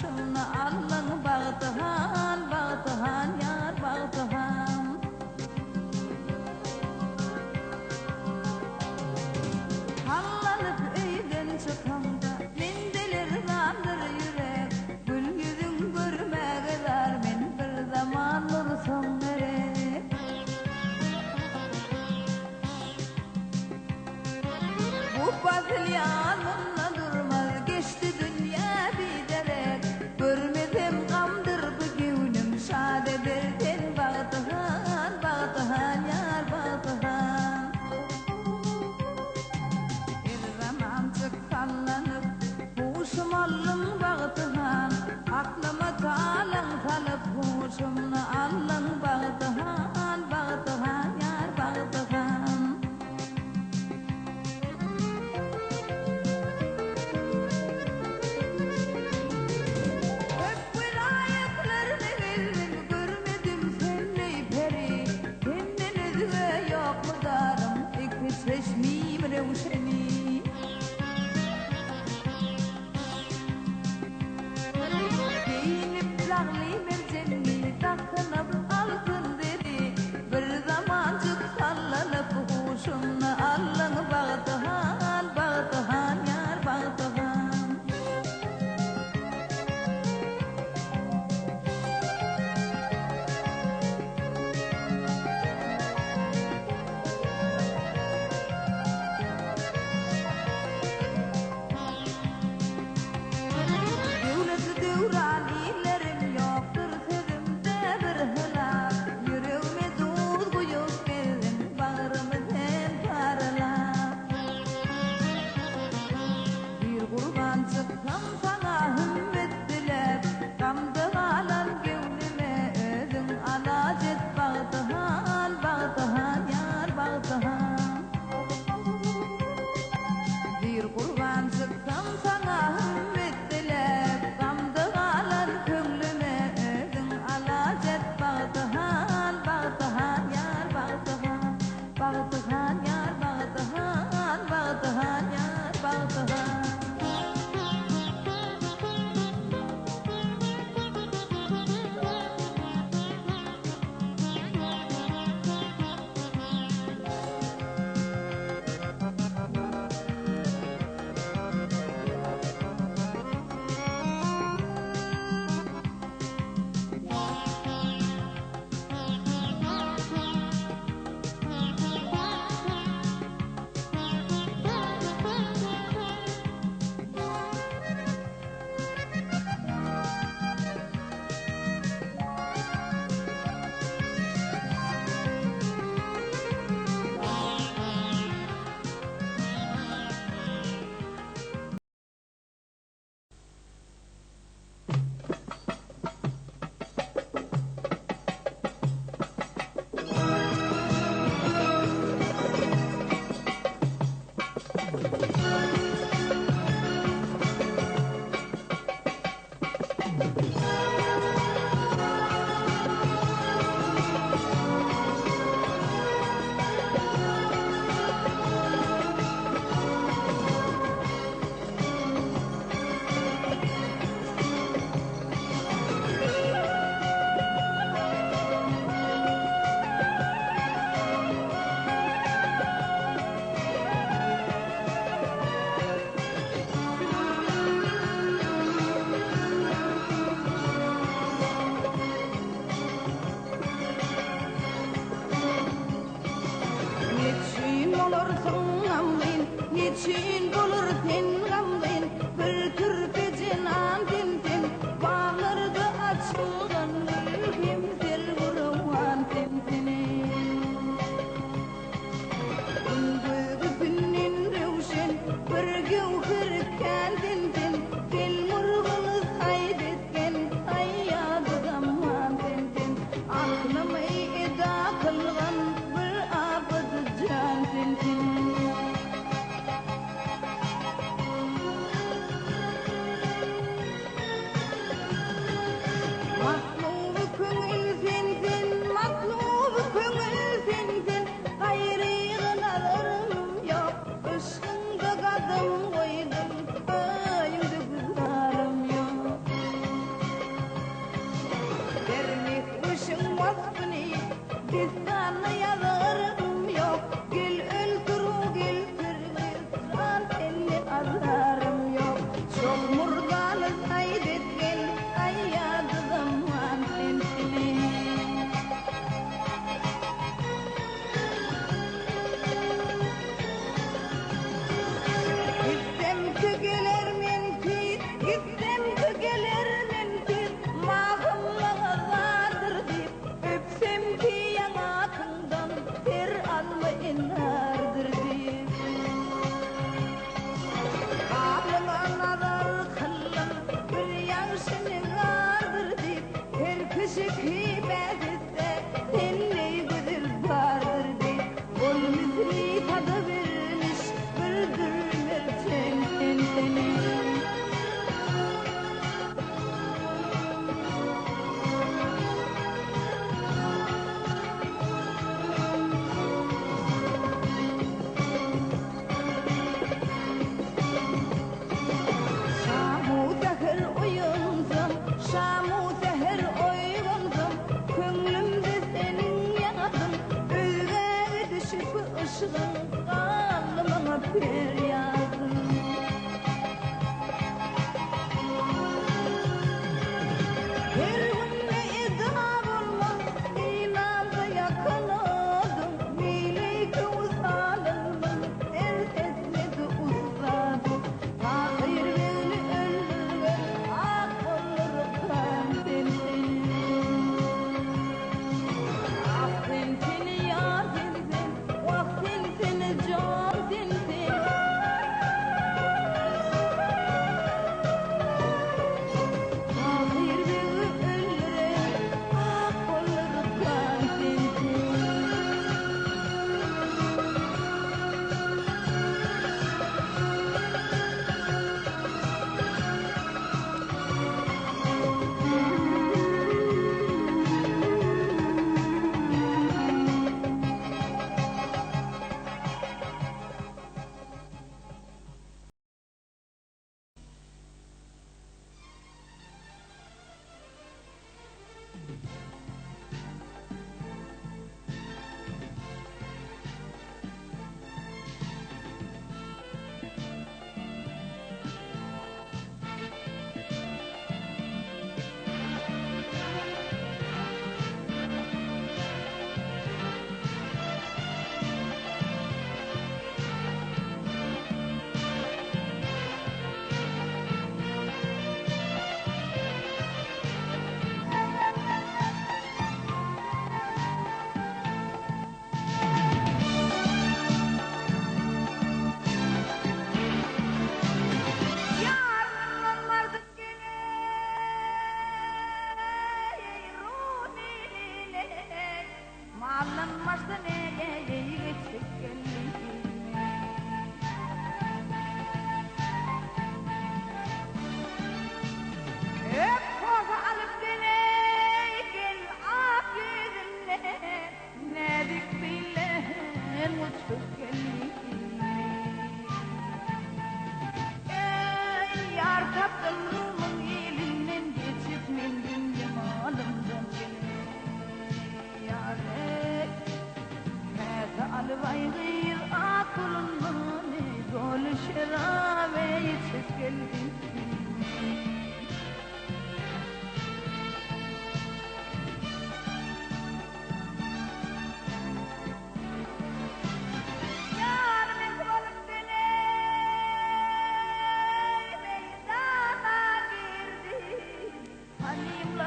başına Allah'ın bağtıhan, bağtıhan yar bağtıhan. Hallanıp öyden çıkanda mendelir zandır yürek. Gül yüzün görmege var men bir zaman nursun gerek. Bu fazıl yanımla durmaz geçti dünya bir derek.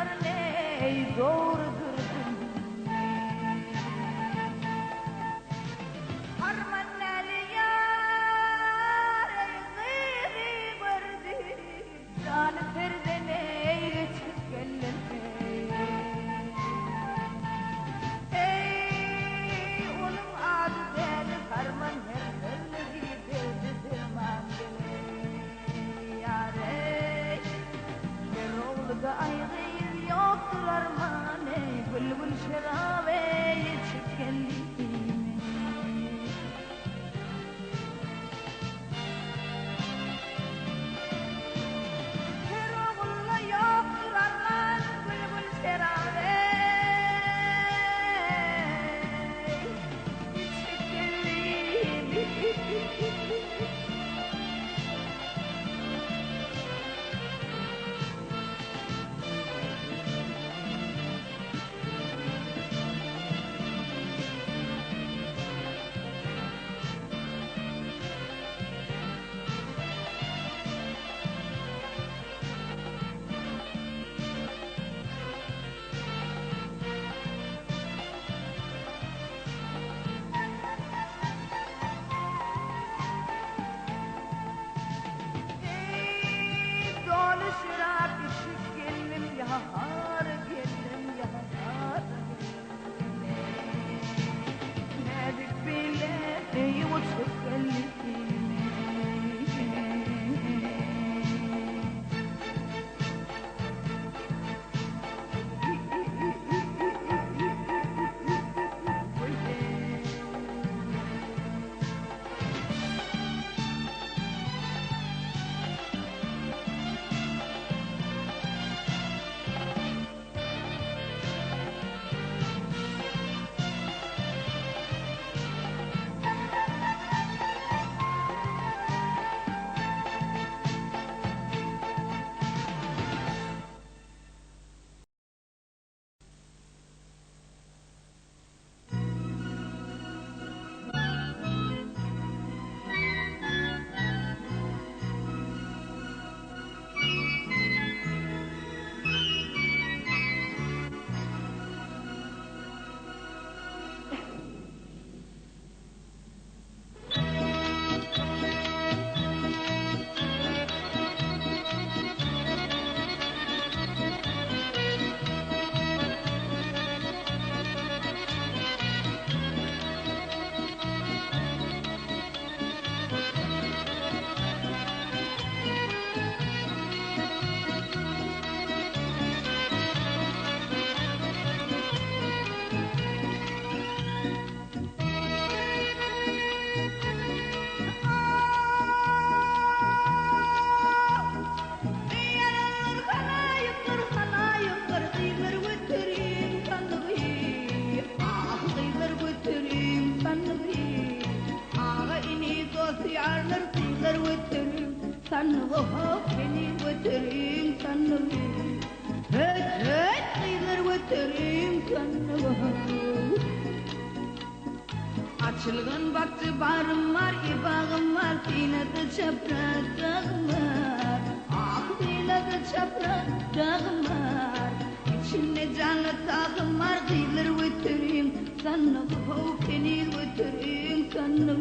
yar ney doğrudur harmanları yar gıyri verdi canı perdene geçip gelir ey onun adı deli harman her derdi derdi derman gele yar ey bir oğlu da ayrı yoktur arman ey bülbül şerabe geçip gelir Açılgan baktı barım var, ibağım var, kıynadı çaprazım var. Ah kıynadı çaprazım var. İçimde canlı tağım var, kıyılır götüreyim. Sana bu kenil götüreyim, sana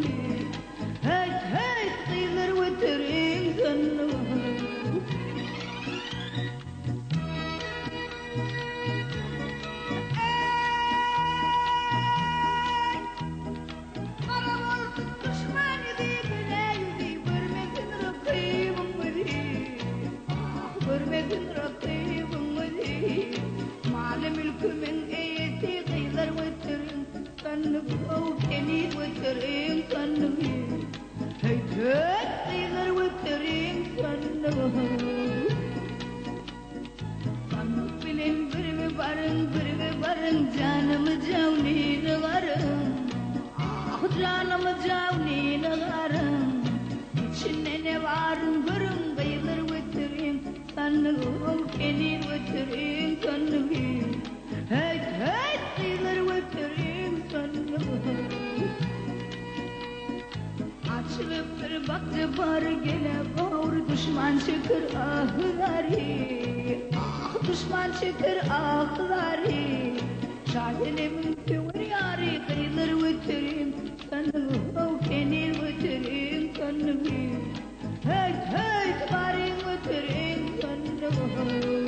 hey hey kıyılır götüreyim, sana canım cavni nagarım ah canım cavni nagarım içinde ne varım görüm bayılır götüreyim sanırım kenil götüreyim sanırım hey hey bayılır götüreyim sanırım açılıp bir baktı var gele bağır düşman çıkır ahları ah düşman şeker ağları şahilim tüvür yari kıyılır vıtırım kanımı kenir vıtırım kanımı hey hey tvarim vıtırım kanımı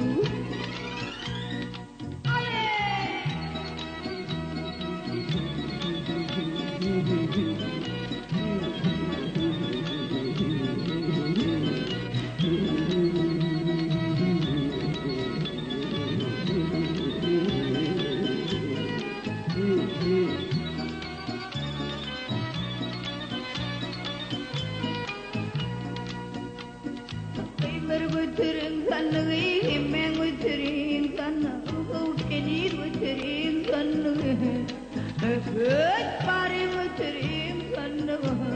Vıtırım kanımı hemen vıtırım kanımı kenir vıtırım kanımı hey tvarim vıtırım kanımı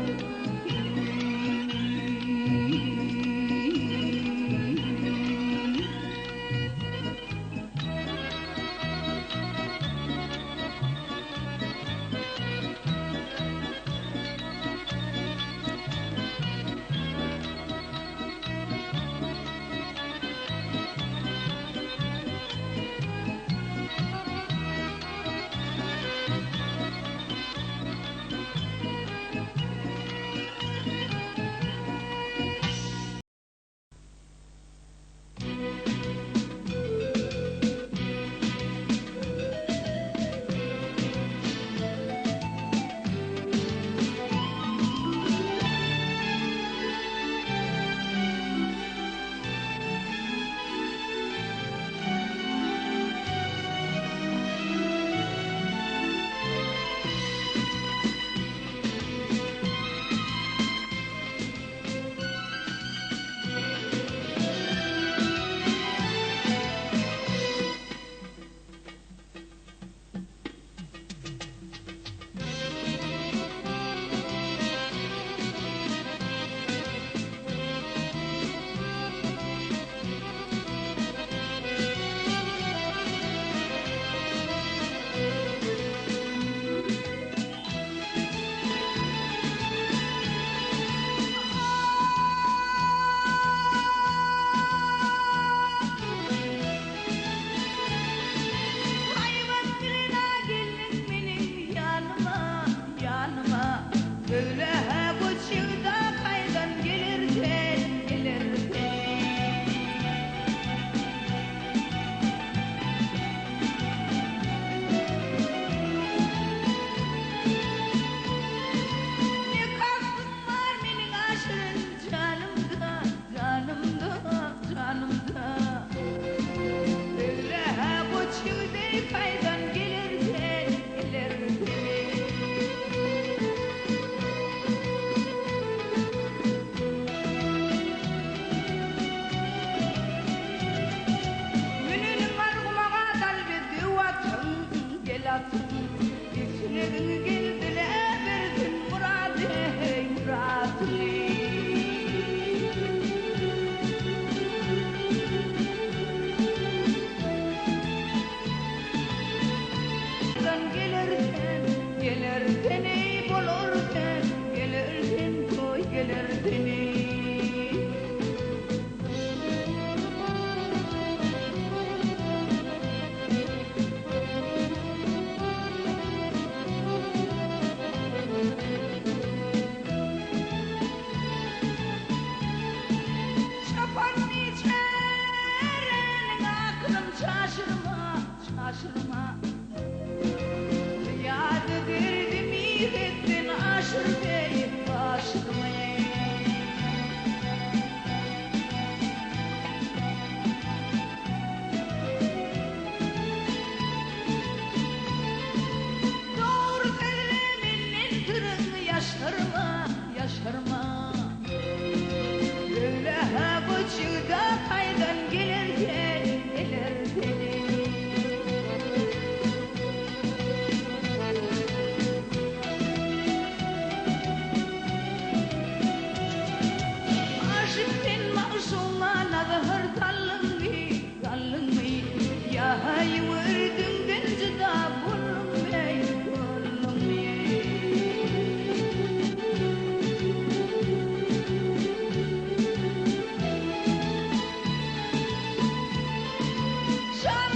Shut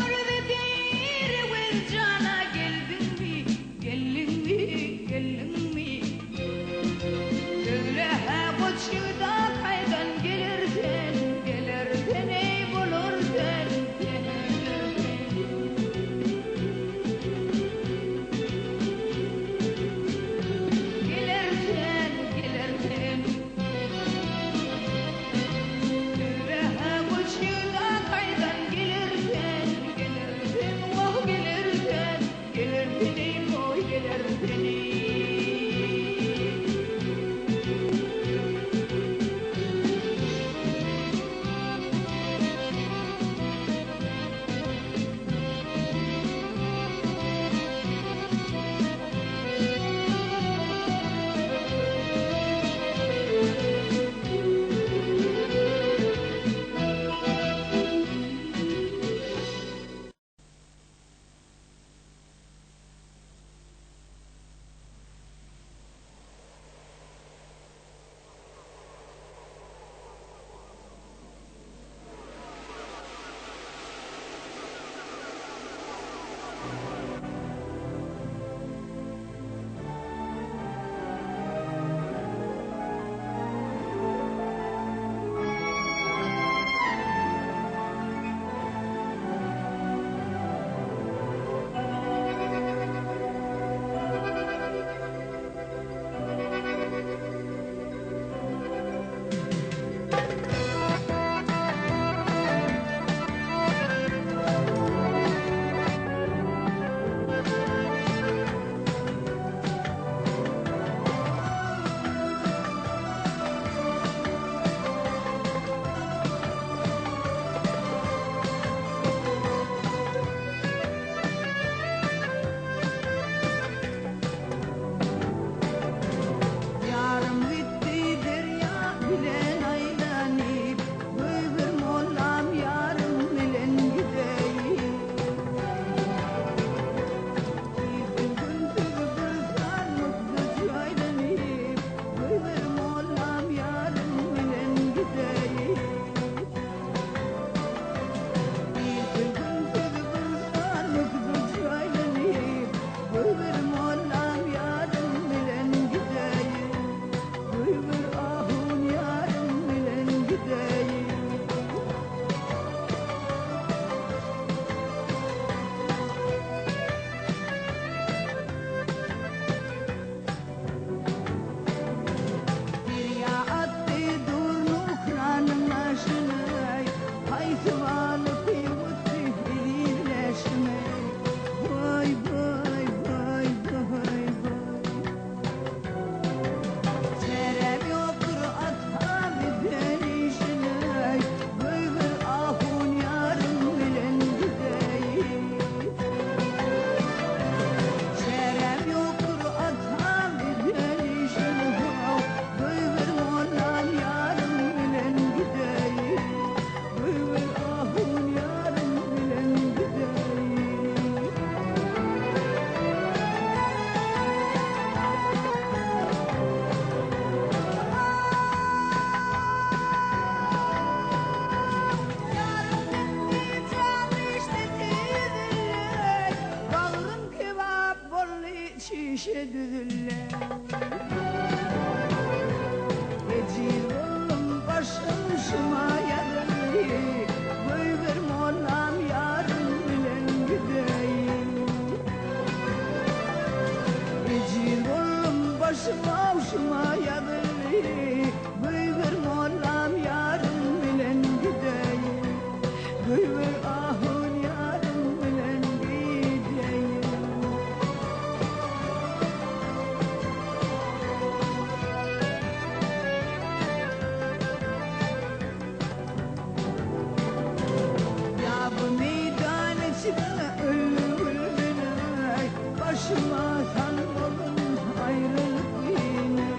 işe düzüller. Ecil oğlum başıma yarılıyor, buyur Mevlam yarın bilen gideyim. Ecil oğlum başıma yarılıyor, buyur Mevlam yarın bilen gideyim. Buyur ahun yarın bilen gideyim. Ya bu meydan içine ölür beni, başıma san olun ayrılık yine.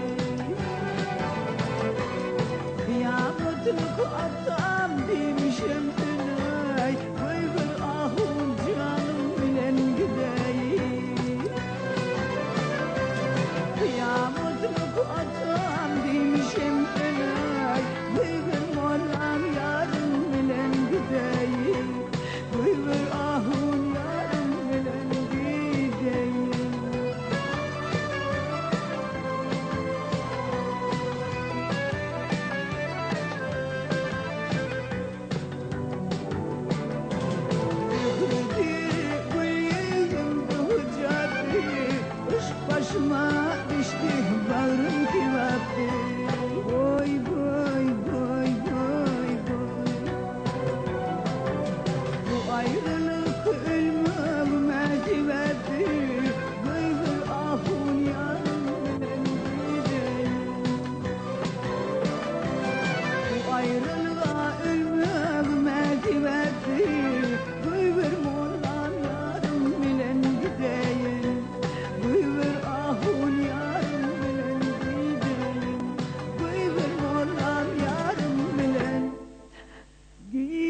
Kıyametini kuatam demişim dünay, buyur ahun canım bilen gideyim. Kıyametini kuatam demişim dünay, buyur Mevlam yarın bilen gideyim. Buyur ahun yarın bilen gideyim. Başıma düştü bağrım kıvattı. Oy boy boy boy boy. Bu ayrılık ölmeme kıvattı. Buyur ahun yarın bilen gideyim. Bu ayrılığa ölmeme kıvattı. Buyur Mevlam yarın bilen gideyim. Buyur ahun yarın bilen gideyim. Buyur Mevlam yarın bilen gideyim.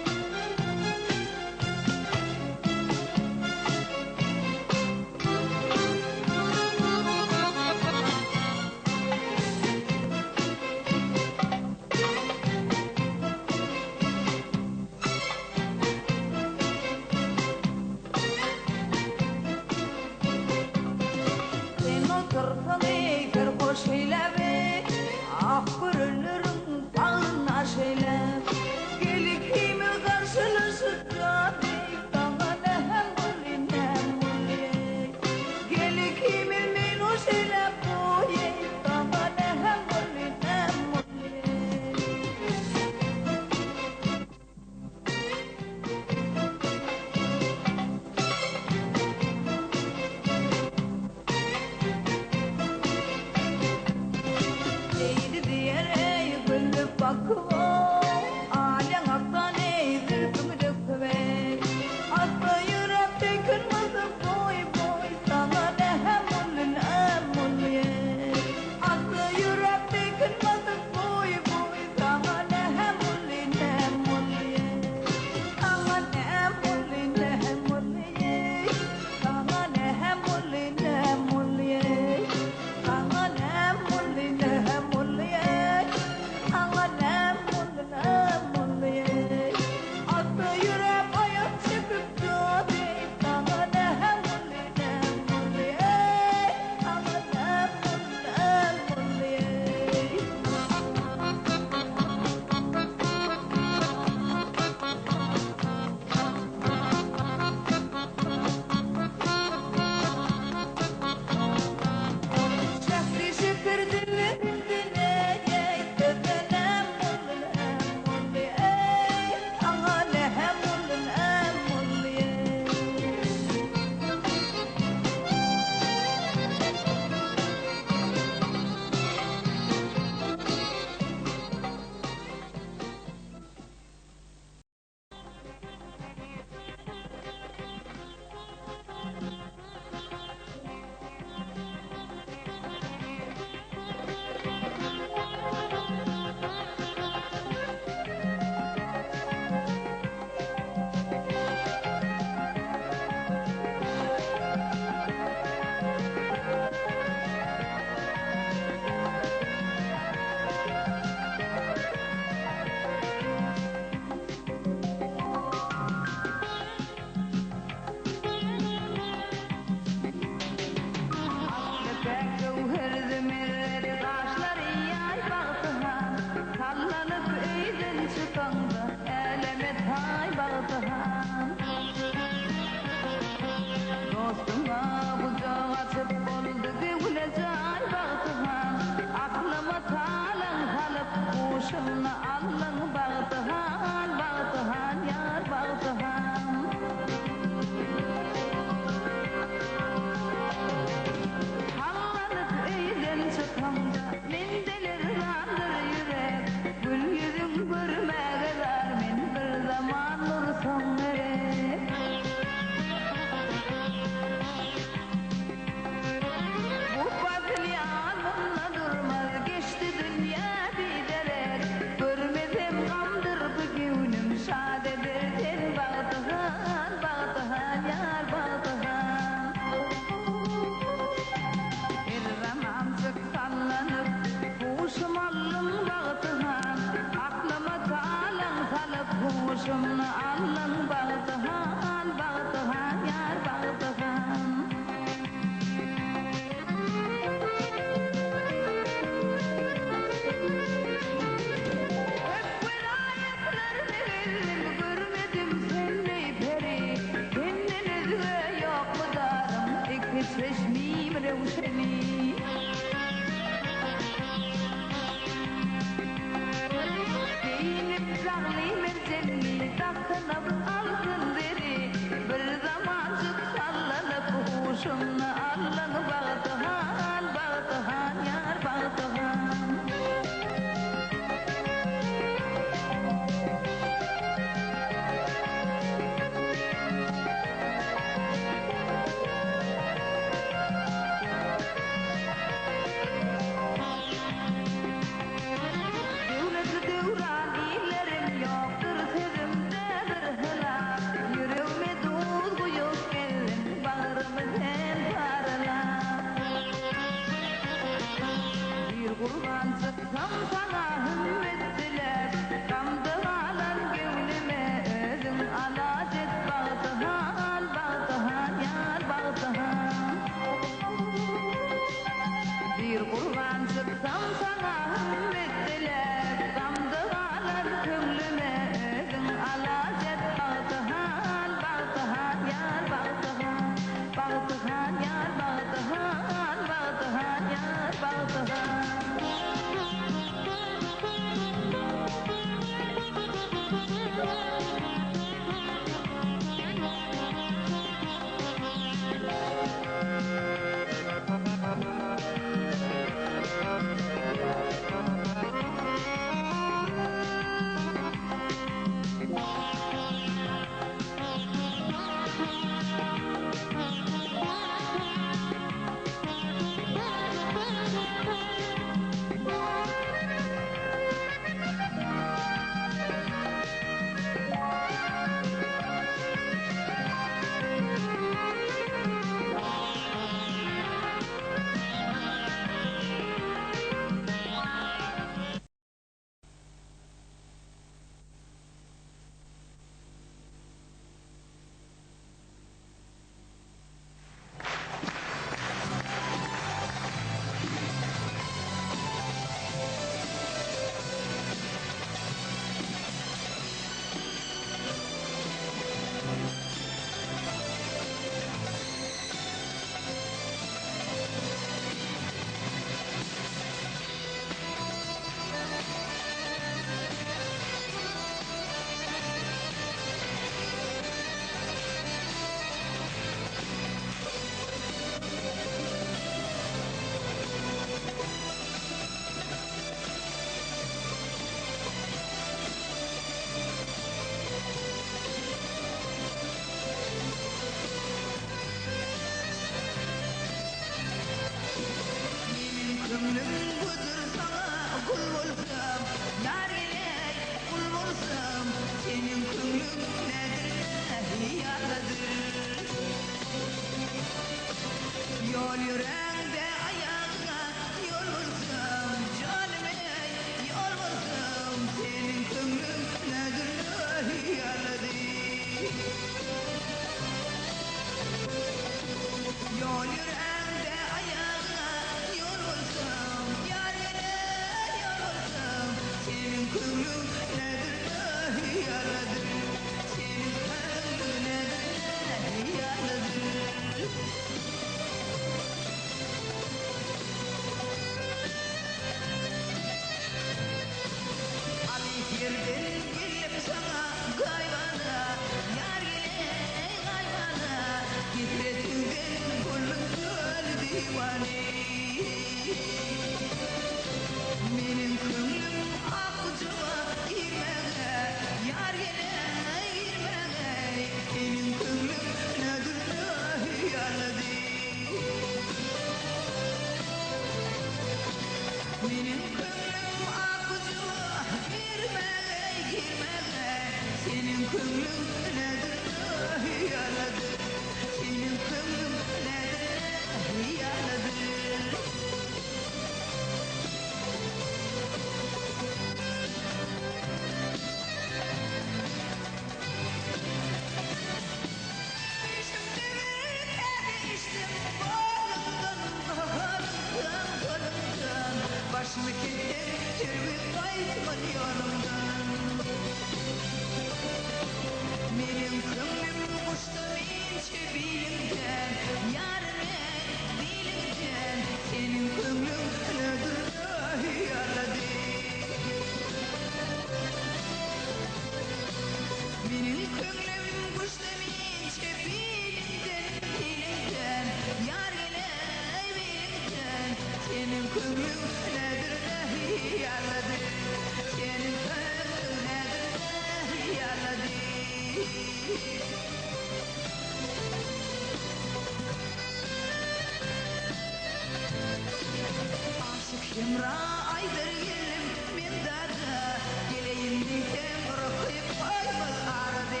Sıra aydır yelim mendada geleyim dikem rıkıp koymaz ardı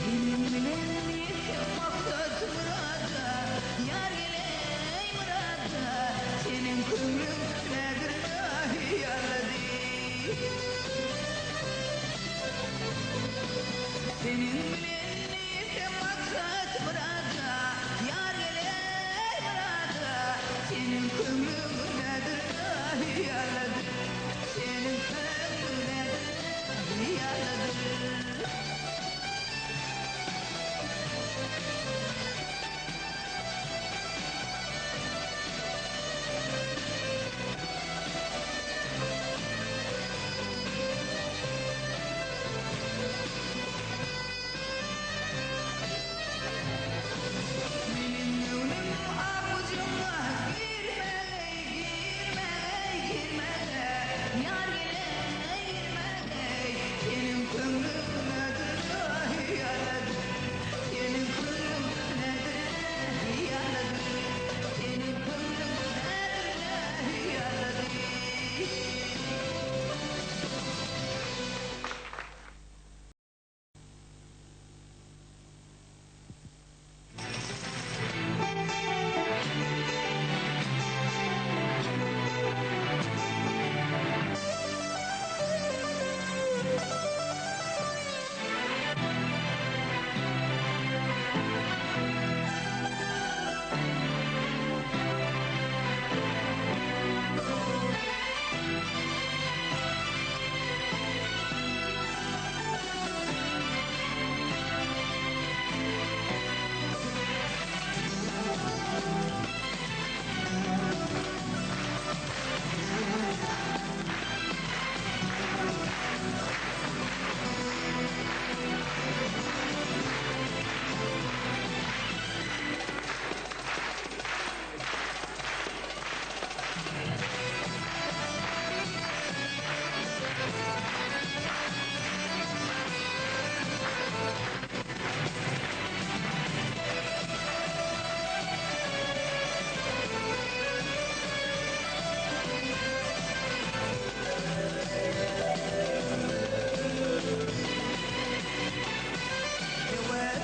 benim bilen niyetim maksat murada yar geley murada senin kömrün nedir dahi yaladı senin bilen niyetim maksat murada yar geley murada senin kömrün nedir dahi yaladı senin kömrün nedir dahi yaladı benim gönlüm avucuma girmeli girmeli yar geley girmeli senin kömrün nedir dahi yaladı senin kömrün nedir dahi yaladı senin kömrün nedir dahi yaladı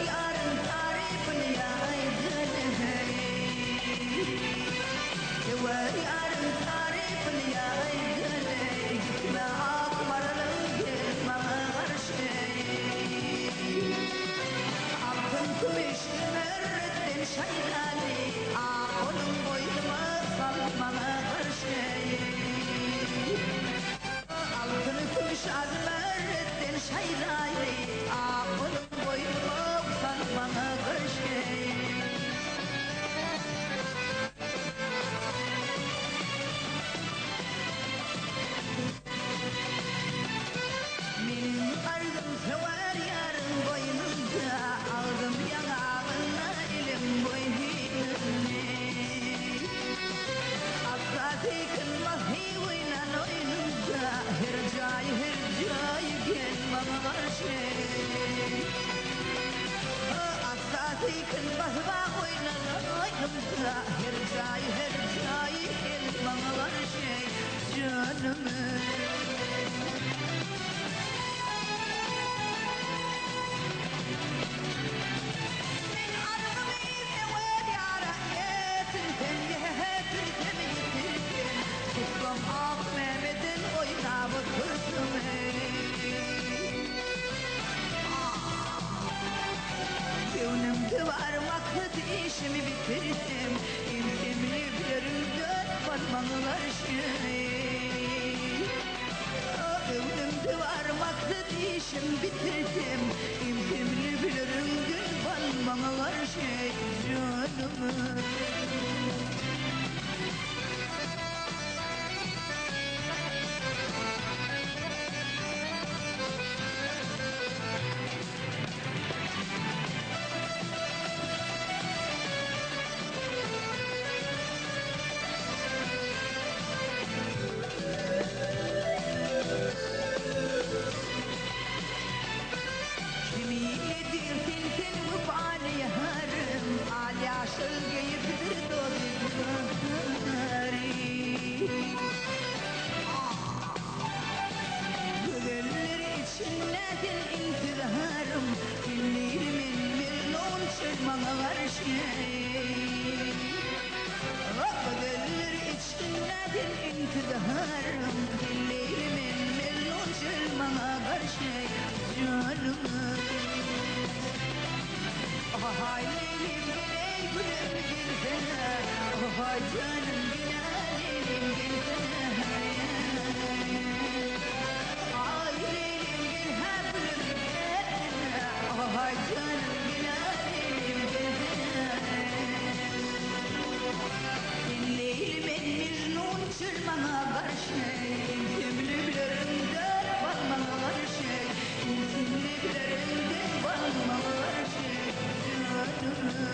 Yarın tarifini yaydın yarın tarifini yaydın gitme akmaralım gitme karşı altın kumiş merrettin şaylali ağolun boynuma salmana karşı altın kumiş merrettin şaylali ağolun boynuma salmana karşı benim ardım sever yarın boynunda aldım yanağına elim boynunu Asati kılmaz heyviyle oyununda her cay gel bana karşı Asati kılmaz oyunla oyununda her cay gel bana karşı canımı Gönlümde var vakit işimi bitirdim İmtimli bilerimden varmanlar Gönlümde var vakit işimi bitirdim İmtimli bilirim gün varmanlar canımı Kimi yedir tintin bu fani harım Al yaşıl geyip bir dolayım intiharım Dillerimin Mecnun çılmana karşı canımı Ay Leylim gel gülüm gelsene Ay canım gel Leylim gelsene Ay Leylim gel hep gülüm gelsene Ay canım gel Leylim gelsene Leylimin Mecnun çırmana karşı Tümlüblerinde varmana karşı Tümlüblerinde varmana karşı Canım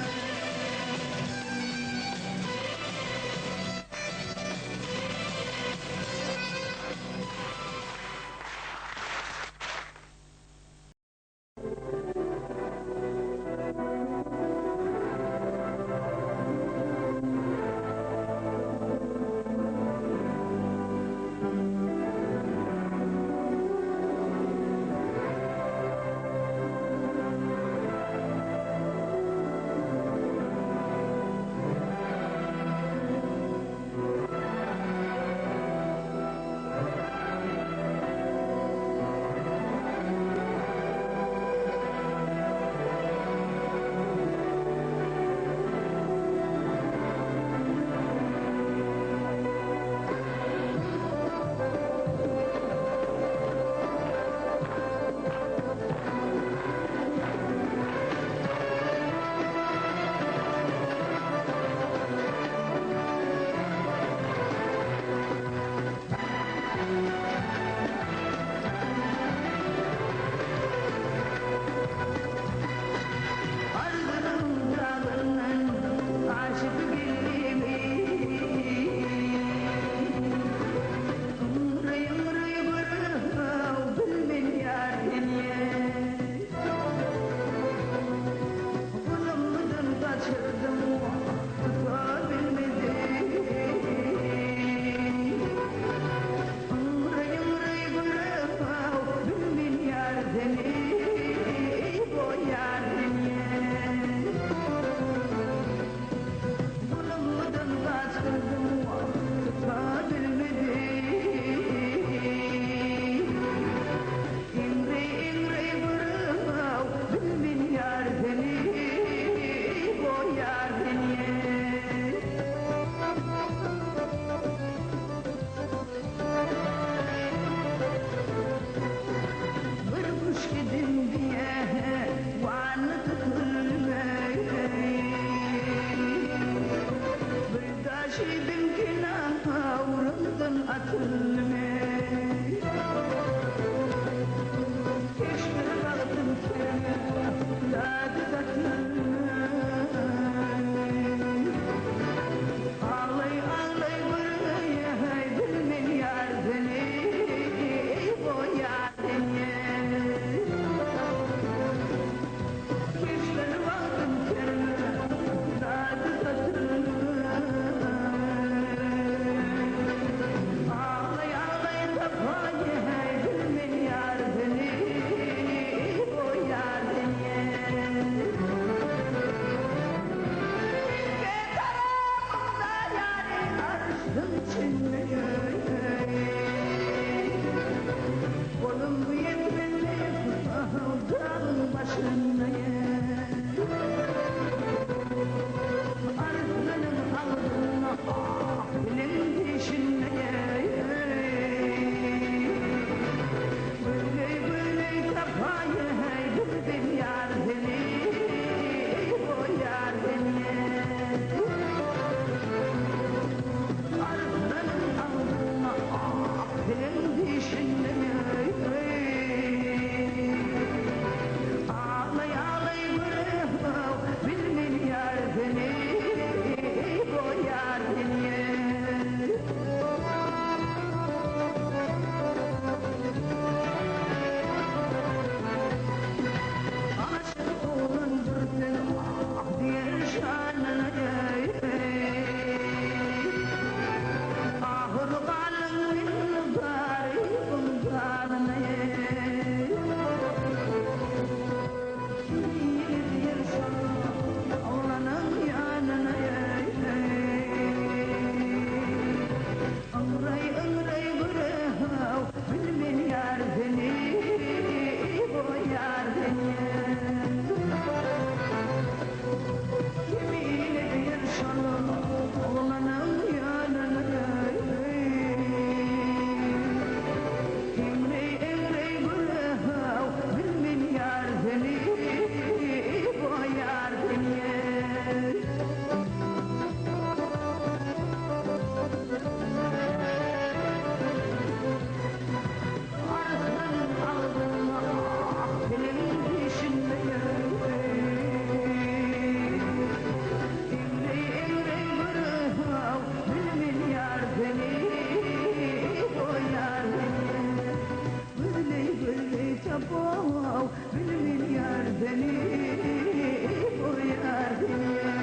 بالمليار دليل ويا دنيا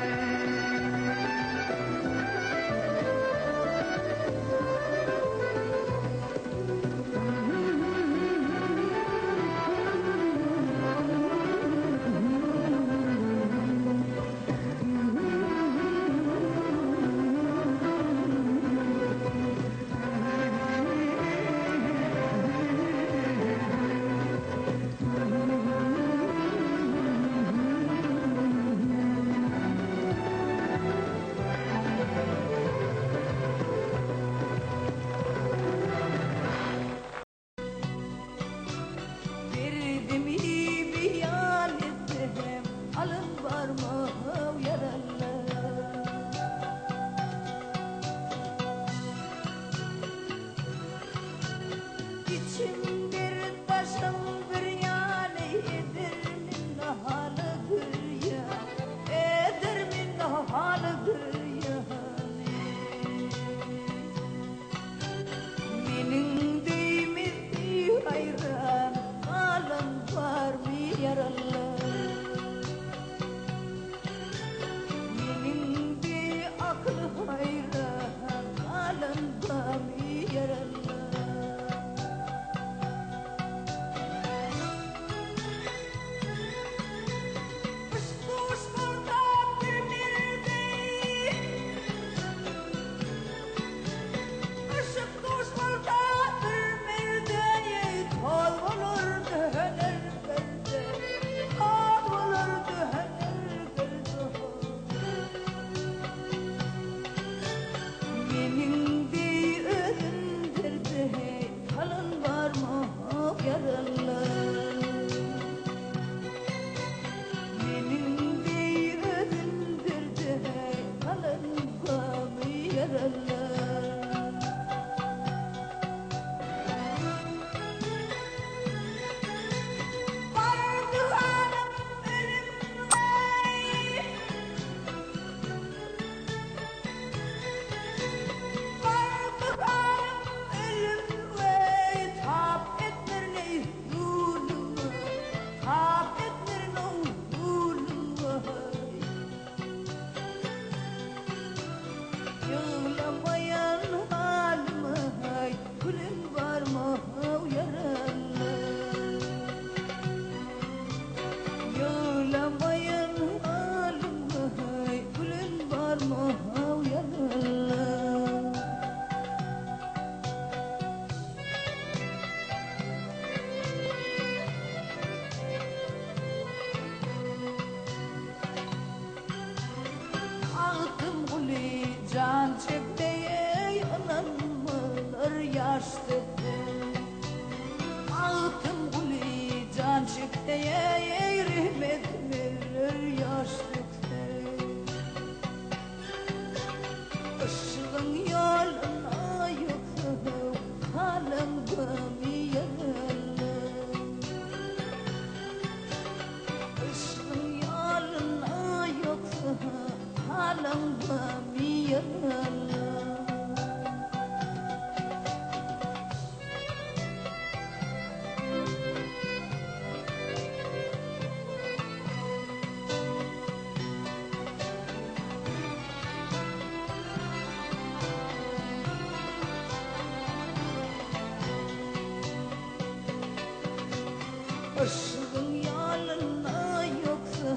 Aşkın yalına yoksa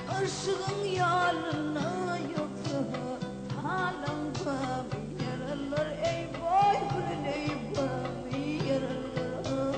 aşkın yalına yoksa halamda bir yaralar ey boy gülün ey boy yaralar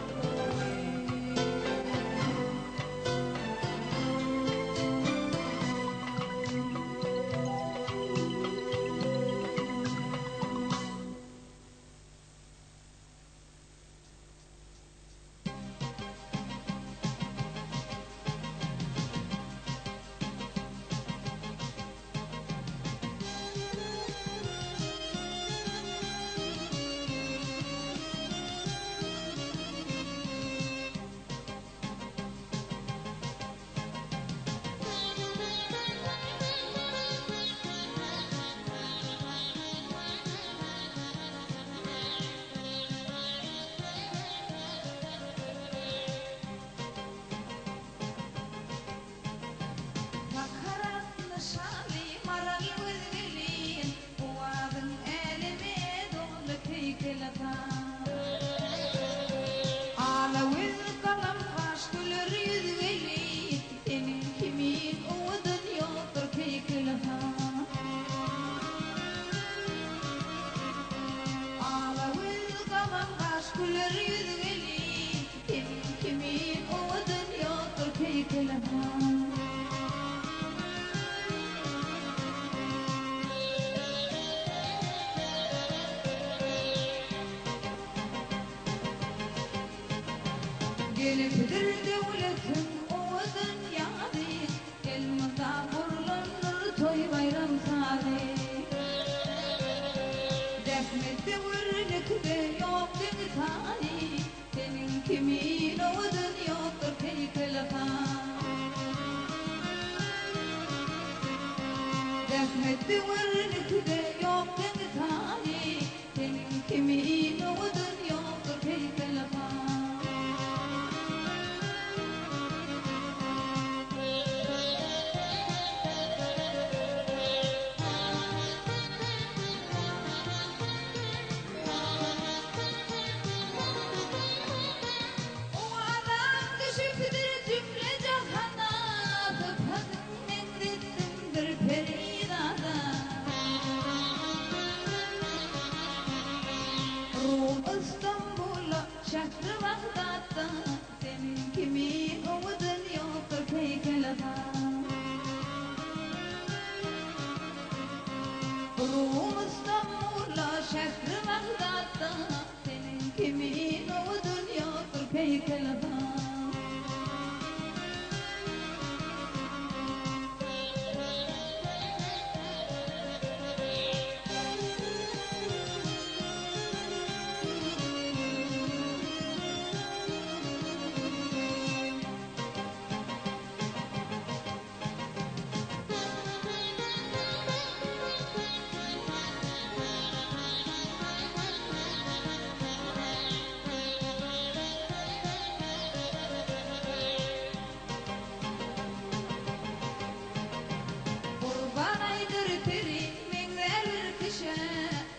Gelipdir devletin o dünyada, gelmede kurlanır toy bayram sadı. Defnette vırlıkta yok bir tane, senin kimin o dünyada peykelata. Defnette vırlıkta yok bir tane, senin kimin o dünyada peykelata. İstanbul'a şehri Bağdat'ta, senin kimin o dünyada peykelata. Rum İstanbul'a şehri Bağdat'ta, senin kimin o dünyada peykelata.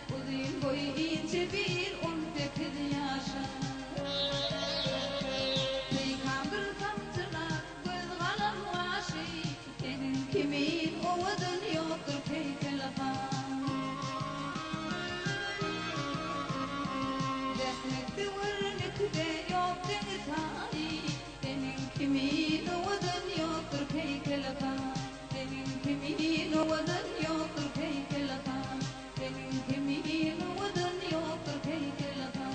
Uzun boyu ince bir 18 yaşa. Peygamber samcılar göz kalan başı, senin kimin o dünyada peykelata. Defnette vırlıkta yok bir tane, senin kimin o dünyada peykelata. Senin kimin o dünyada peykelata. Senin kimin o dünyada peykelata.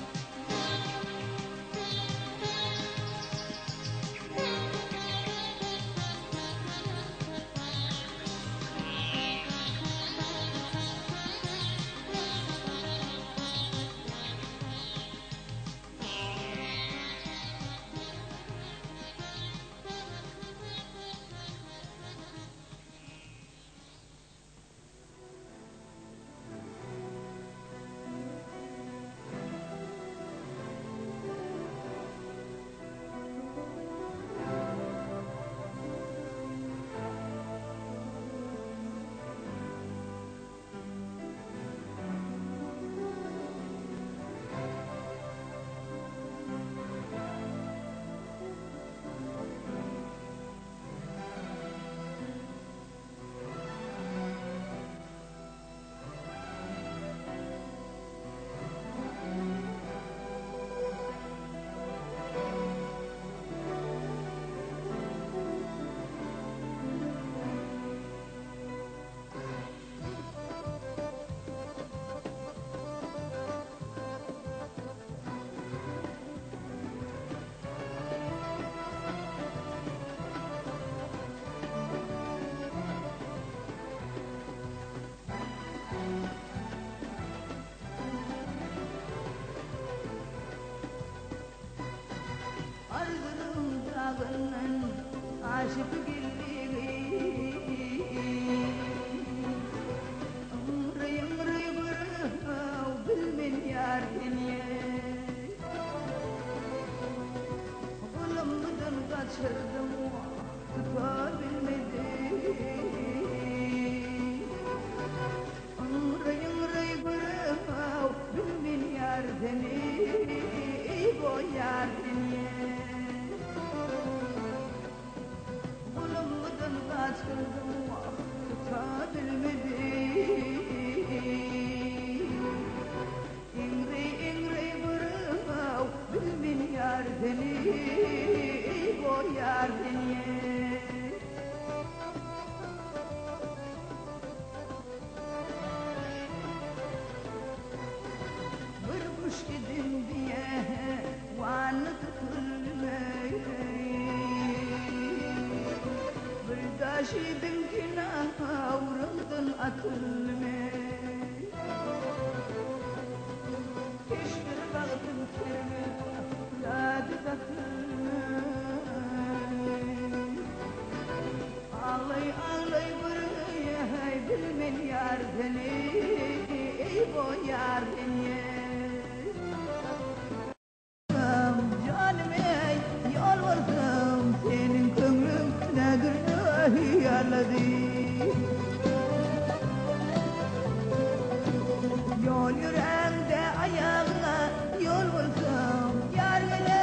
dağının aşık gülleri Ömrü ömrü bırıv bilmin yar deniye Kulumdan kaçırdım tutabilmedim Ömrü ömrü bırıv bilmin yar deniye Bu yar deniye Kulumdan kaçırdım tutabilmedim İngri bırıv bilmin yar deniye Bu yar deniye Vurmuş gidin diye vanık kılme taşıdın günah vuruldun atılme. Keşke baktım terime ladı takılme. Ağlay ağlay buraya bilmen yar beni, ey bu yar beni. Canım ey yalvardım senin kömrün nedir dahi yaladı. Yol yüreğimde ayağına yol vurdum yar gele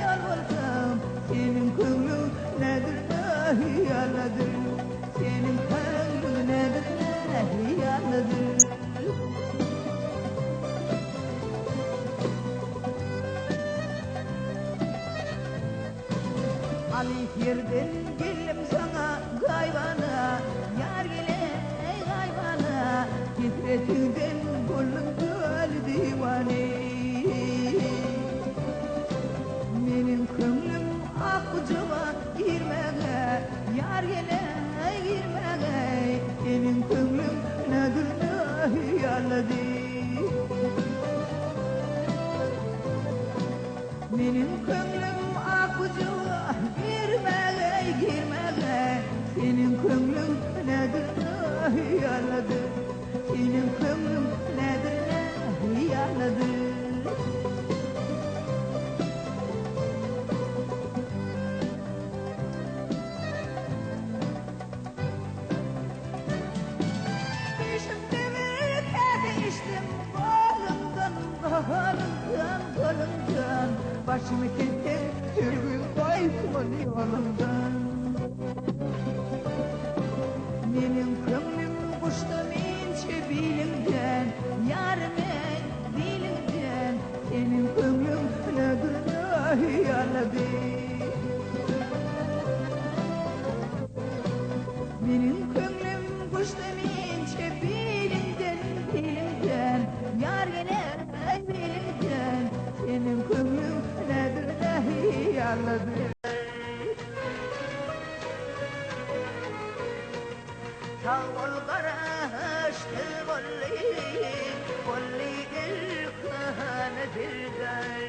yol vurdum senin kömrün nedir dahi yaladı. Senin kömrün nedir dahi yaladı. Ali yerden gelim sana gayvana yar gele gayvana titretildin gönlüm göl divane. Benim kömlüm akıcıma girmeye yar gele girmeye benim kömlüm nedir dahi yaladı. Benim kömlüm akıcıma girmeye girmeye senin kömlün nedir dahi yaladı. Senin kömlün nedir dahi yaladı. İşim demir kedi içtim kolumdan kolumdan başımı kestim sürgün koysun yolumdan. Benim kömrüm kuştu minçe bilimden yarım ey bilimden senin kömrün nedir dahi yaladı. Benim kömrüm kuştu minçe bilimden bilimden yar gene bilimden senin kömrün nedir dahi yaladı. Tavul karıştı volli ilkhanedir der.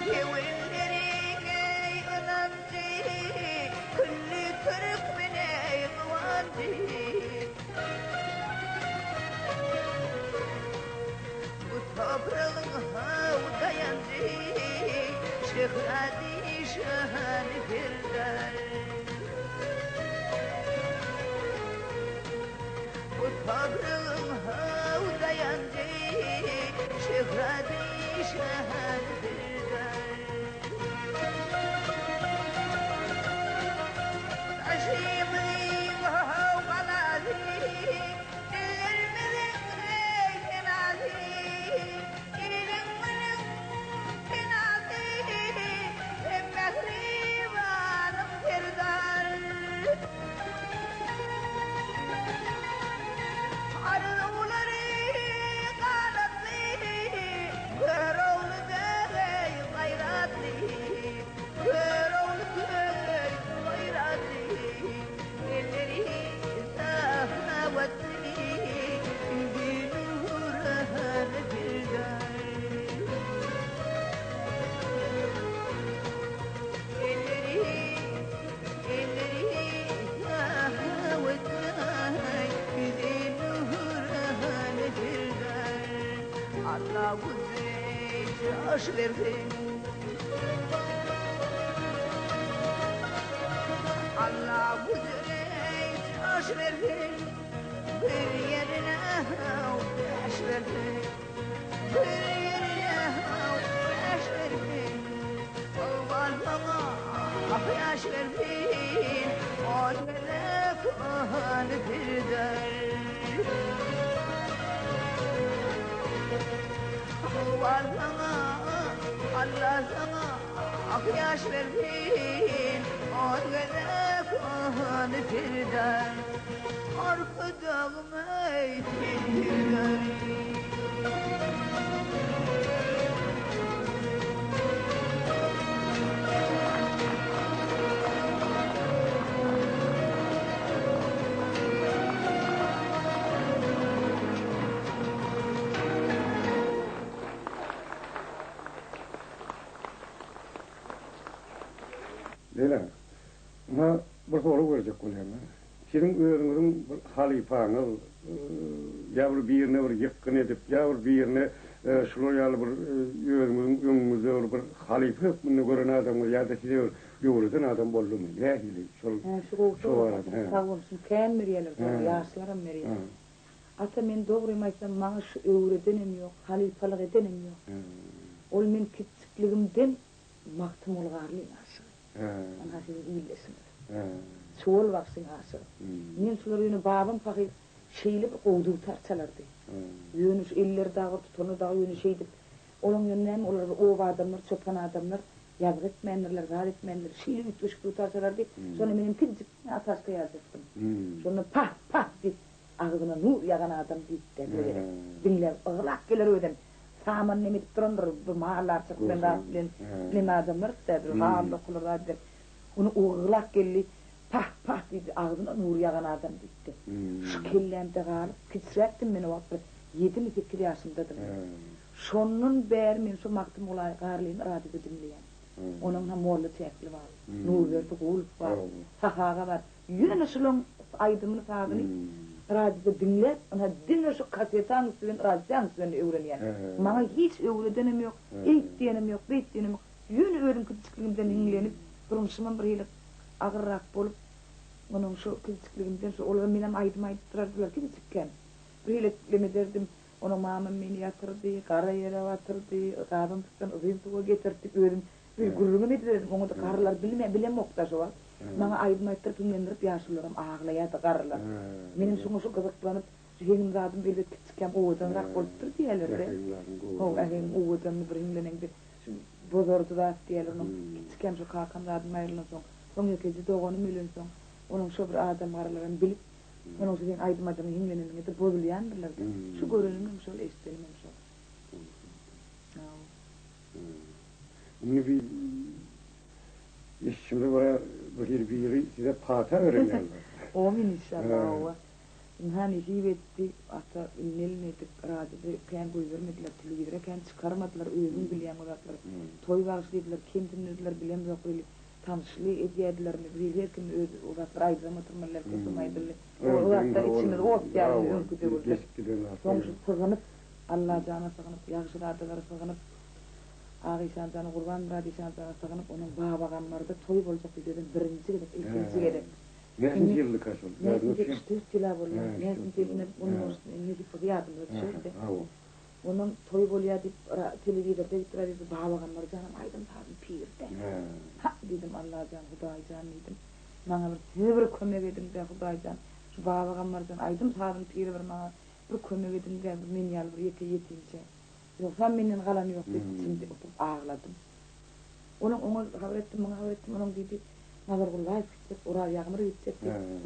Yevinlerin ey önemli, kulli kırık min ey kıvancı. Bu toprağın havdayandı, şehradi şahanidir der. Bu toprağın havdayandı, şehradi şahanidir der. Taşıyımın havgaladı, ellerimizin kenazı, iliminin kenazı, mehribanım kirdar. Arzuları kanatlı, kör oğlu dövey gayratlı, kör oğlu dövey gayratlı, elleri sahnavatlı, bir nurhan birdar. Elleri sahnavatlı, bir nurhan birdar. Allah bize yaş versin. Allah bize yaş versin. Bir yerine yaş versin. Bir yerine yaş versin. Aman bana yaş versin. O melek bir der. Var sana, Allah sana ak yaş versin. O melek bir der. Arkadağım ey tilleri. Değil ama bir soru verecek koyayım. Senin öğrenlerin halifanı yavru bir yerine bir yakın edip yavru bir yerine şuraya bir öğrenlerin bir halife bunu gören adam ya da size yoğurdan adam bollu mu? Ya hili. Şu var. Tamam, kendi meriyeler, yaşlarım meriyeler. Ata men doğru emaysam mağa şu öğredenim yok, halifalık edenim yok. Ol men küçükligimden maktum olgarlıyım aşığı. Ana siz iyilesiniz. Çoğul vaksın aşığı. Men şular yönü babam fakir şeyli bir kovduğu tarçalardı. Yönü şu eller dağı tutunu dağı yönü şeydi. Onun yönünden olar ova adamlar, çopan adamlar yazık etmeyenlerler, zar etmeyenler şeyli ütüşüp tutarsalardı. Sonra benim küçük ataşta yazacaktım. Sonra pah pah diye ağzına nur yagan adam deyip de dinler ıglak gelir öden. Saman nemit durandır bu mahallar çıkılan bilen adamlar der hal okular der. Onu ıglak geldi pah pah dedi ağzına nur yagan adam deyip. Şu kellemde galıp küçrettim beni o 7-8 yaşımdadır. Şonun bär men şu maktum olay garlıyın radyoda dinleyen. Onun ha morlu tekli var. Nur verdi gul var. Hahaga var. Yine şulun aydımını fağını radyoda dinler. Ona dinler şu kasetan üstünden radyodan üstünden öğreniyen. Bana hiç öğredenim yok. İlk diyenim yok. Beyt diyenim yok. Yine öğren küçüklüğümden inlenip durmuşumdan bir hile ağırrak bolup onun şu küçüklüğümden şu olanı benim aydım aydıttırardılar küçükken. Bir hile leme derdim. Onun mamam beni yatırdı, kara yere batırdı, kadın tuttan uzun tuğa getirdi, öğren. Bir gururuma dedim, onu da karılar bilem oktaşı var. Bana aydım ayıttırıp dinlendirip yaşlılarım ağlayadı karılar. Benim şu kızıklanıp, şu yenim zadım belbet küçükken oğudan rak olup dur diyelerdi. O oğudan bir inlenendi, şu bozordu da diyeler, onun küçükken şu kalkan zadım ayrılan son. Son yökeci doğanı milyon son, onun şu bir adam aralarını bilip, onun şu aydım adamı inlenenini de bozuluyandırlar. Şu görünümüm şöyle istelimim şöyle. Bunu bir şimdi bana biri size pata öğreniyorlar. O min inşallah o. Hani hibetti ata inilmedik radyoda ken vermediler televizyon ken çıkarmadılar özün bilen olatlar. Toy bağışlaydılar kim dinlediler bilem yok öyle tanışlı ediyediler mi bilir kim öz olatlar aydırma tırmalar kesumaydılar. Olatlar içinde ot yani önküde oldu. Sonuçta sığınıp Allah cana sığınıp yaxşılardalar sığınıp Ağişan canı kurban radişan canı sığınıp onun bağbaganlarda toy olacak dedim birinci gedek ikinci gedek. Ne yıllık aşıl? Ne yıllık 4 yıl oldu. Ne yıllık onun ne gibi yardım ödüşürdü. Onun toy bolya deyip televizyonda gittirdi bağbaganlar canım aydım tabi pirde. Ha dedim Allah can Huday can dedim. Bana bir kömek edin de Huday can. Şu bağbaganlar can aydım tabi piri bir bana bir kömek edin de men yalvar yetince. Yoksa menin kalan yok dedi. Şimdi oturup ağladım. Onu haber ettim, onun dedi. Nazar kullahi gidecek, oraya yağmur gidecek.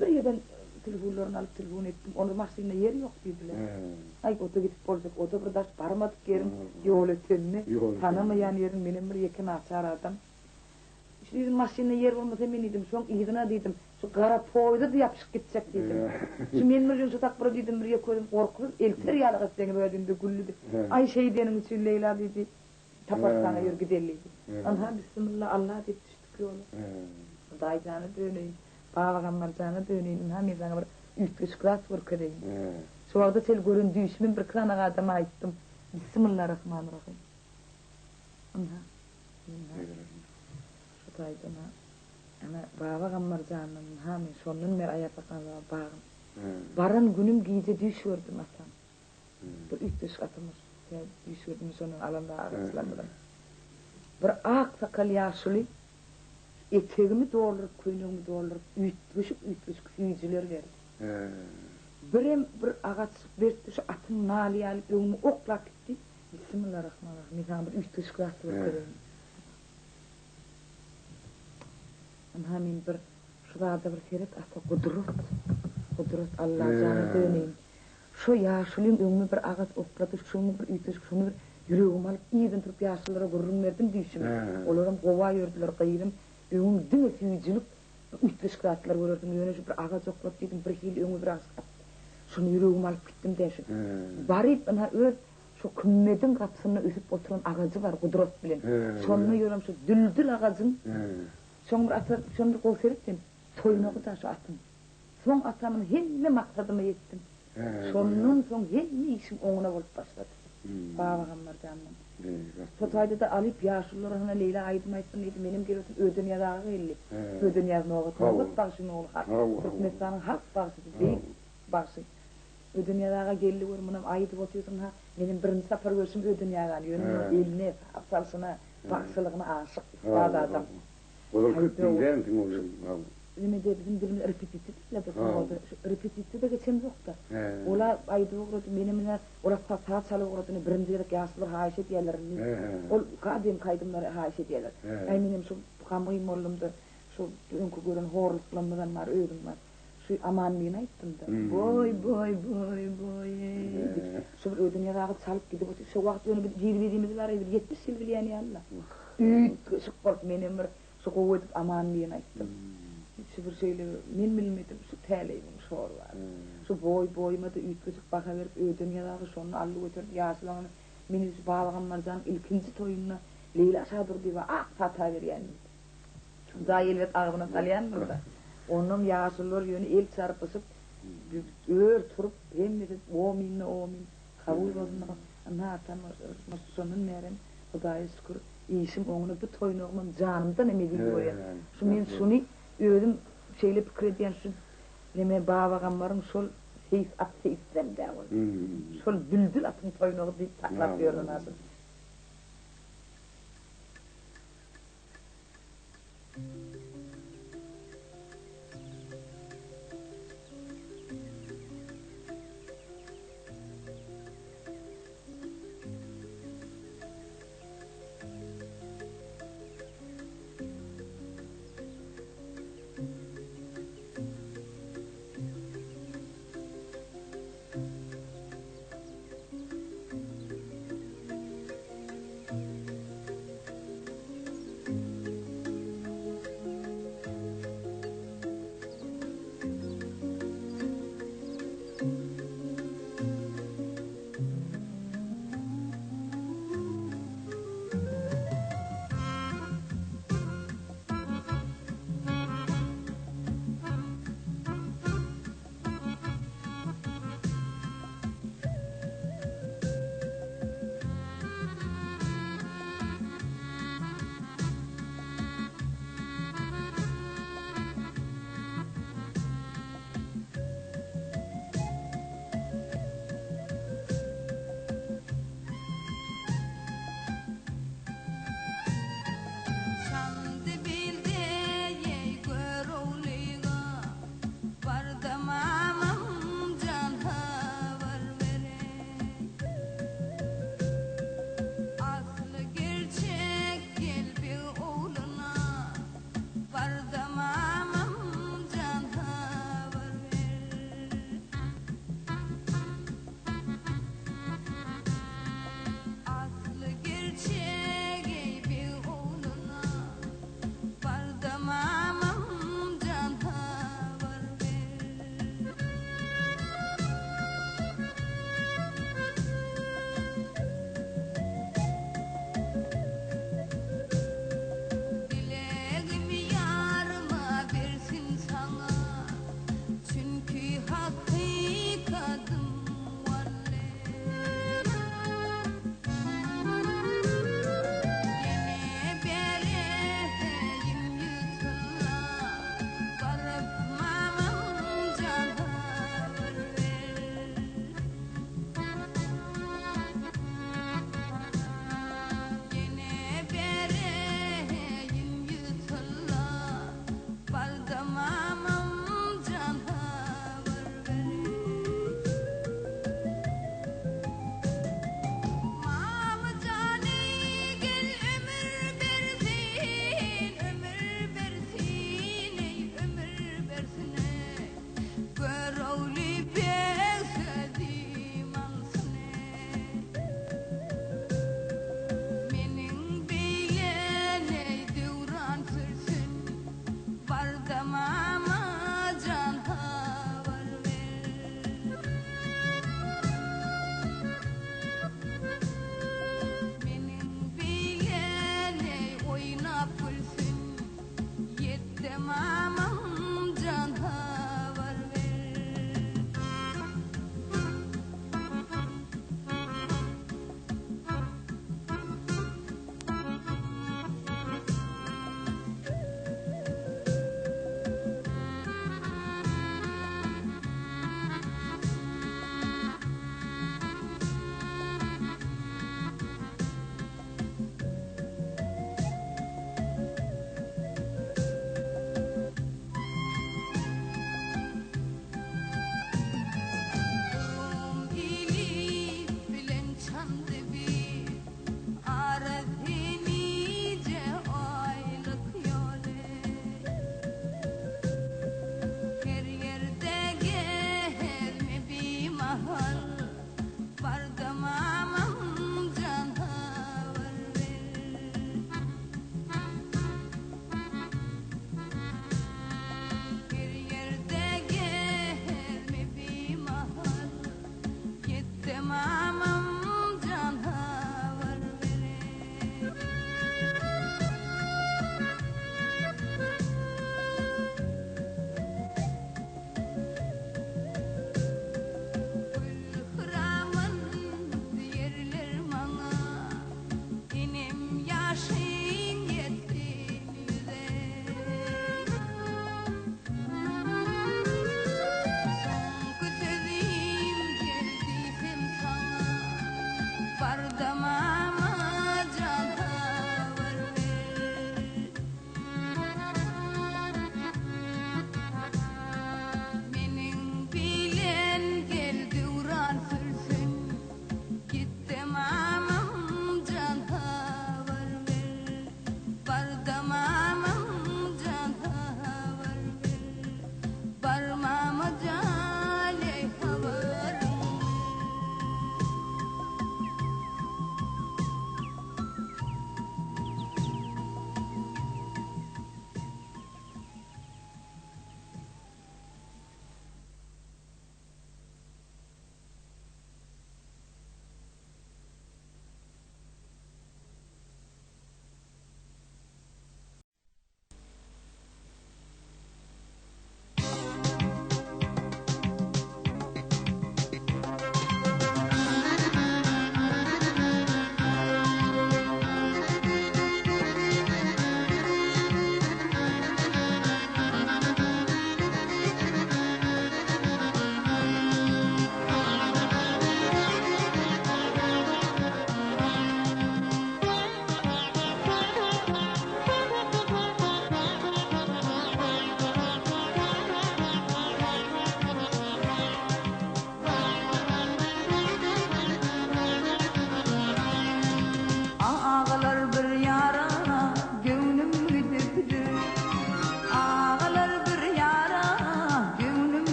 Bir yerden telefonlarını alıp telefon ettim. Onun maşininde yer yok dediler. Ay oto gidip olacak, oto bir daş barmadık yerim. Yol etenini. Tanımayan yerin benim bir yakın açar adam. Şu dedim maşininde yer olmasa ben dedim. Şu an iyidina dedim. Şu kara poydu da yapışıp gidecek dedim. Şu men bir gün şu takbura dedim bir koydum korkup elter yalık etsene böyle de güllüdü. Ay şey diyenin için Leyla dedi. Taparsana yer giderliydi. Anha bismillah Allah dedi düştük yola. Daycanı döneyim. Bağlaganlar canı döneyim. Hem sana bir 3 klas vurkadayım. Şu arada sel göründüğüşümün bir kılana adama aittim. Bismillahirrahmanirrahim. Anha. Şu daycana. Ana bağlaganlar canım. Hem sonun mer ayatlakan bağım. Baran günüm giyce düşürdüm atan. Bir 3 atımız. Düşürdüm sonun alanda ağaçlanmadan. Bir ağ sakal yaşlı. Eteğimi doğrulayıp, kuyruğumu doğrulayıp, ütmüşük hüyücüler verdi. Bir ağaç verdi, şu atın nali alıp, önümü oklak gitti. Bismillahirrahmanirrahim. Nizam bir ütmüşük lası verdi. Hemen bir, şurada bir seyret, ata kudret, Allah canı döneyim. Şu yaşlıyım, önümü bir ağaç okladı, şunu bir ütmüşük, şunu bir yüreğimi alıp, iyiden turup yaşlılara vururum verdim düşümü. Olarım kova yördüler, kıyırım. Öğüm dünü hüyücülük, 3-5 kratlar görürdüm, yöne şu bir ağaç oklap dedim, bir hil öğümü bir ağaç kaptı. Şunu yüreğimi alıp gittim deşim. Barip bana şu kümmedin kapısına üsüp oturan ağacı var, kudret bilen. Sonunu yörüm şu düldül ağacın, Şoň bir ata, şoň bir gol seripdim. Toynagy da şu atym. Soň atamyň hemme maksadyma ýetdim. Şondan soň hemme işim oňuna bolup başlady. Babagamlar jandan. Fotoyda da alyp ýaşullaryna Leyla aýdym aýtdym diýdi, menim geresim ödün ýadagy geldi. Ödün ýazyny oňa bagşyny oňa hak. Türkmenistanyň hak bagşy diýip bagşy. Ödün ýadaga geldi wer munam aýdyp oturýarsyň ha. Menim birinji sapar görüşüm ödün ýagan ýöne eline, apsalsyna, bagşylygyna aşyk ifade adam. Olar köpünden tiňoğlum. Nime de bizim dilimde repetitifle de oldu. Repetitif de geçen yoktu. Ola aydı uğradı menimle ola saat çalı uğradığını birinci yere yaşlılar haýyş etýärlerini. Ol kadim kaydımlar haýyş etýärler. Ay menim şu gamyym oldumda şu öňkü gören horluklanmadan var öýdüm var. Şu aman meni aýtdym da. Boy. Şu bir öýdüm ýaragy çalyp gidip otur. Şu wagt ýöne bir ýerimiz var edi 70 ýyl bilýän ýalla. Şıkpart menim bir şu gowy aman meni aýtdym. Şu bir şeyle men bilmedim şu täleýiň şor var. Şu boýma da üýtgüzüp baka berip öýdüm ýa-da şonu ally götürüp ýaşlagyny meni şu bağlagan marjan ilkinji toýuny Leyla Şadur diýip tata berýän. Da elbet agyna salýan burada. Onuň ýaşlylar ýöne el çarpysyp ör turup hemmesi omin kabul bolsun. Ana atam şonun meren Hudaýa şükür işim oňuny bu toýnagymyň janymdan emedi goýar. Şu men şuny öýdüm şeýle pikir edýän şu neme babagamlaryň şol seyf atseýsem däwil. Şol bülbül atyň toýnagy diýip taklap ýörnädi.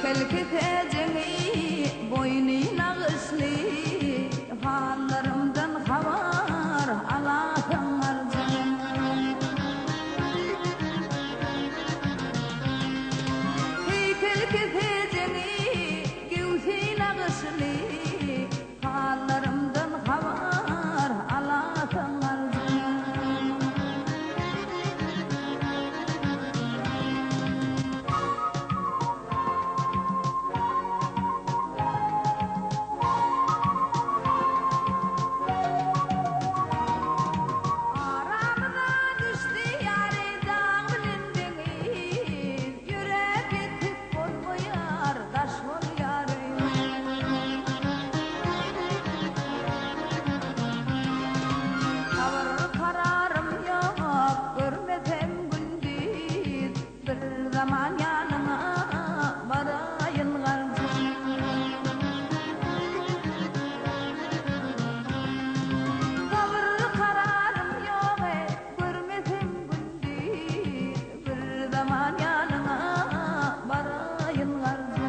Heykel tezeni boynuna kıslı hallarımdan havar Allah'ım arzum Heykel tezeni göğsüne kıslı hallarımdan havar Allah'ım arzum Zaman yanına varayın garzım Tavır kararım yok görmedim gündüz Bir zaman yanına varayın garzım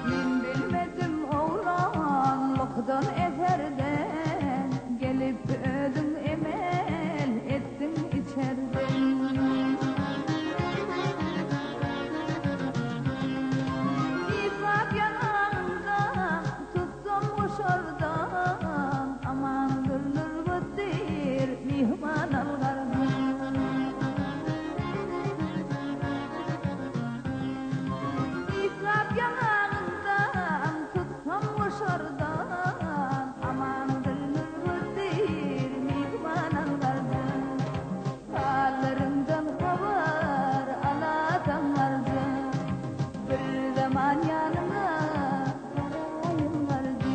Min bilmedim oğlanlıktan eferden Gelip ödüm emel ettim içerden İfrat yanağından tuttum kuşardan Aman gırnır bıddır mihman algardım İfrat yanağından tuttum kuşardan Aman gırnır bıddır mihman algardım Hallarımdan havar aladan vardım Bir zaman yanına varayım vardım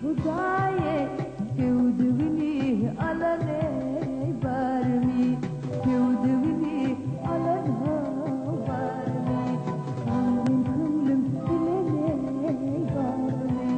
Hudaye Tevdugni alane barmi Tevdugni alanha barmi Kangin kumlum dilene barmi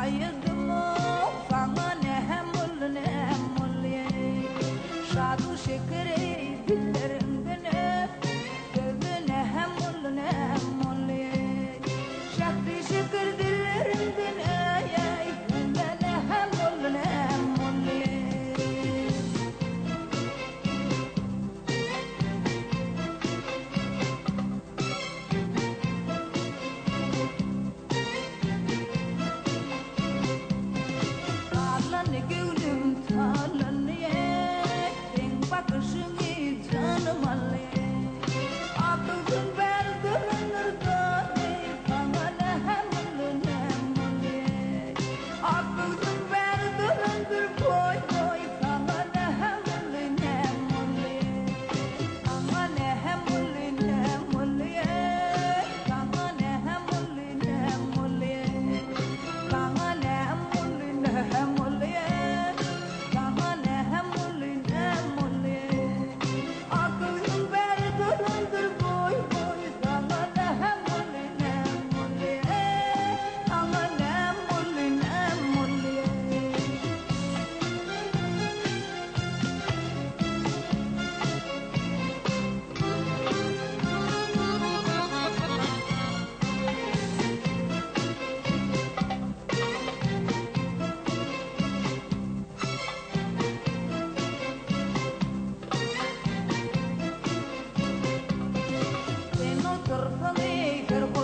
ayırdım o sana ne hemul ne hemul şadu şekeri dillerimden öp gözü ne hemul ne hemul şakri şeker dillerimden ay ne hemul ne hemul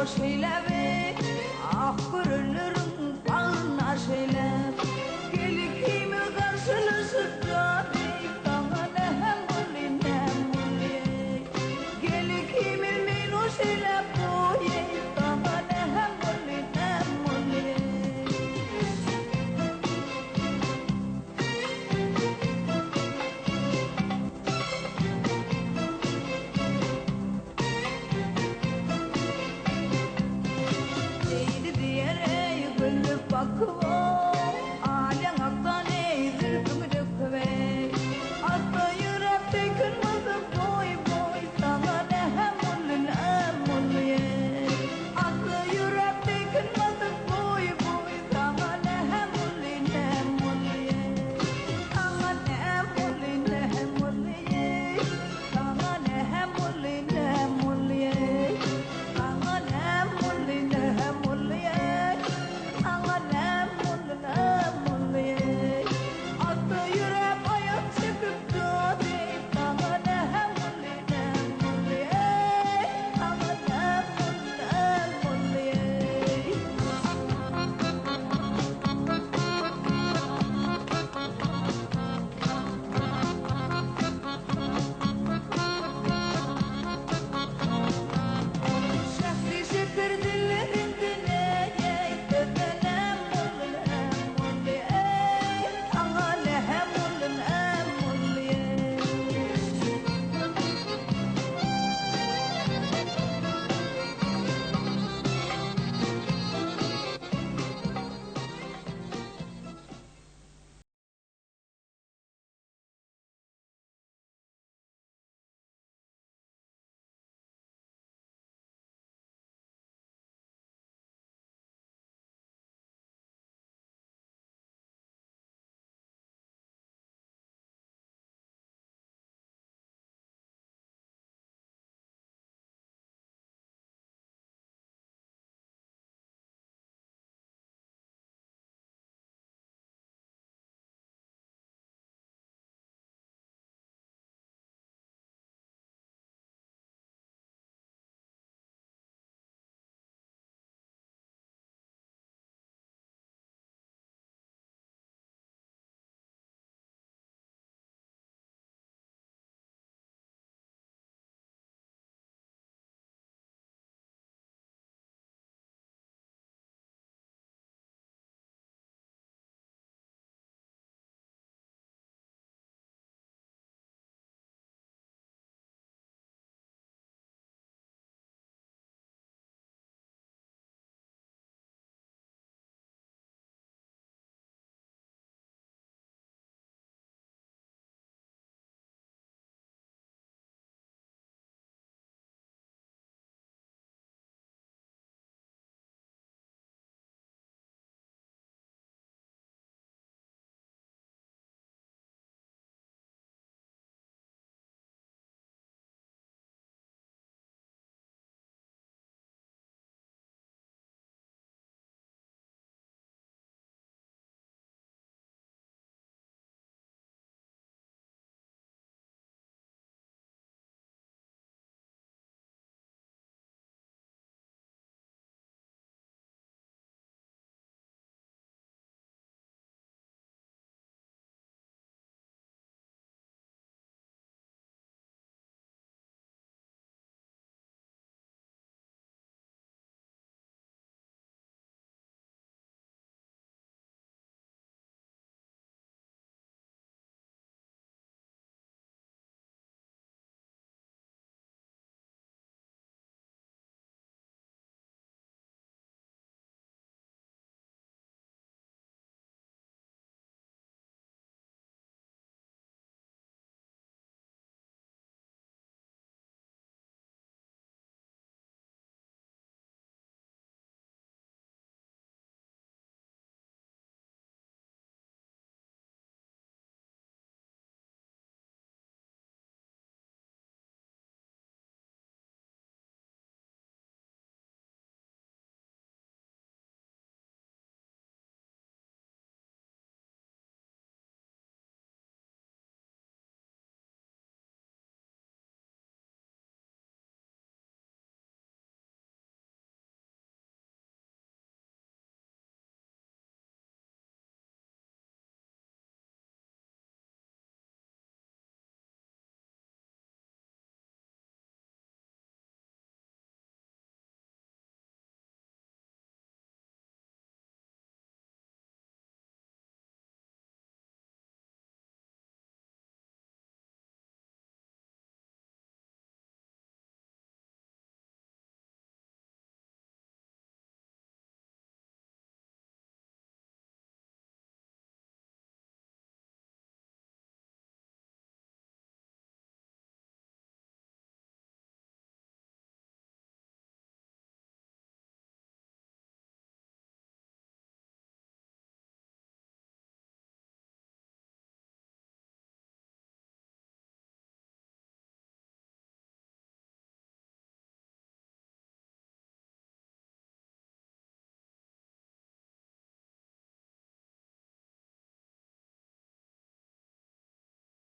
Boş